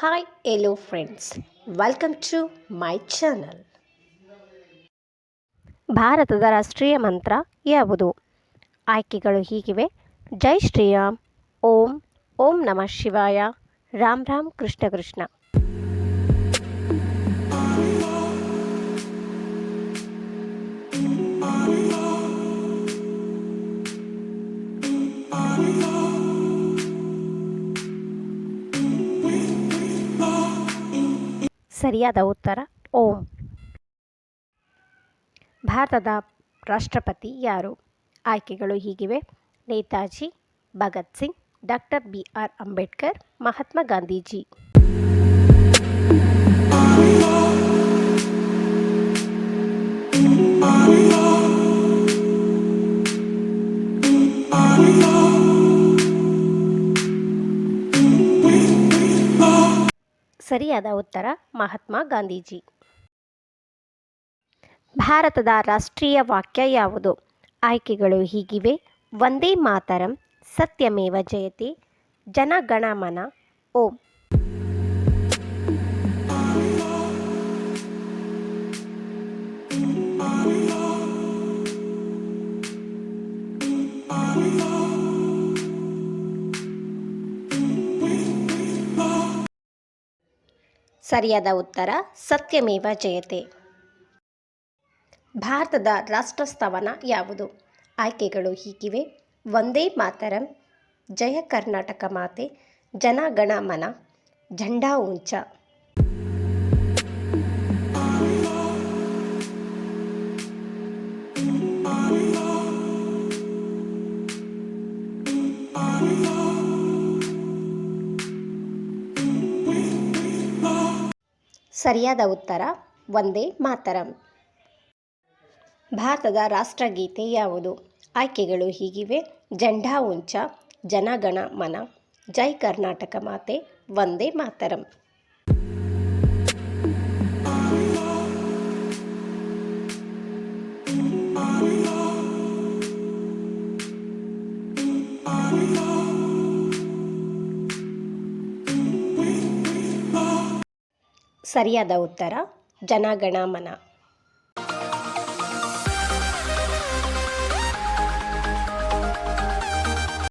Hi hello friends, welcome to my channel. ಭಾರತದ ರಾಷ್ಟ್ರೀಯ ಮಂತ್ರ ಯಾವುದು? ಆಯ್ಕೆಗಳು ಹೀಗಿವೆ: ಜೈ ಶ್ರೀರಾಮ್, ಓಂ, ಓಂ ನಮಃ ಶಿವಾಯ, ರಾಮ್ ರಾಮ್ ಕೃಷ್ಣ ಕೃಷ್ಣ. ಸರಿಯಾದ ಉತ್ತರ ಓಂ. ಭಾರತದ ರಾಷ್ಟ್ರಪತಿ ಯಾರು? ಆಯ್ಕೆಗಳು ಹೀಗಿವೆ: ನೇತಾಜಿ, ಭಗತ್ ಸಿಂಗ್, ಡಾಕ್ಟರ್ BR ಅಂಬೇಡ್ಕರ್, ಮಹಾತ್ಮ ಗಾಂಧೀಜಿ. ಸರಿಯಾದ ಉತ್ತರ ಮಹಾತ್ಮ ಗಾಂಧೀಜಿ. ಭಾರತದ ರಾಷ್ಟ್ರೀಯ ವಾಕ್ಯ ಯಾವುದು? ಆಯ್ಕೆಗಳು ಹೀಗಿವೆ: ವಂದೇ ಮಾತರಂ, ಸತ್ಯಮೇವ ಜಯತೆ, ಜನ ಗಣ ಮನ, ಓಂ. ಸರಿಯಾದ ಉತ್ತರ ಸತ್ಯಮೇವ ಜಯತೆ. ಭಾರತದ ರಾಷ್ಟ್ರಸ್ಥಾನ ಯಾವುದು? ಆಯ್ಕೆಗಳು ಹೀಗಿವೆ: ವಂದೇ ಮಾತರಂ, ಜಯ ಕರ್ನಾಟಕ ಮಾತೆ, ಜನ ಗಣ ಮನ, ಝಂಡಾ ಊಂಚ. ಸರಿಯಾದ ಉತ್ತರ ವಂದೇ ಮಾತರಂ. ಭಾರತದ ರಾಷ್ಟ್ರಗೀತೆ ಯಾವುದು? ಆಯ್ಕೆಗಳು ಹೀಗಿವೆ: ಝಂಡಾ ಊಂಚ, ಜನ ಗಣ ಮನ, ಜೈ ಕರ್ನಾಟಕ ಮಾತೆ, ವಂದೇ ಮಾತರಂ. ಸರಿಯಾದ ಉತ್ತರ ಜನ ಗಣ ಮನ.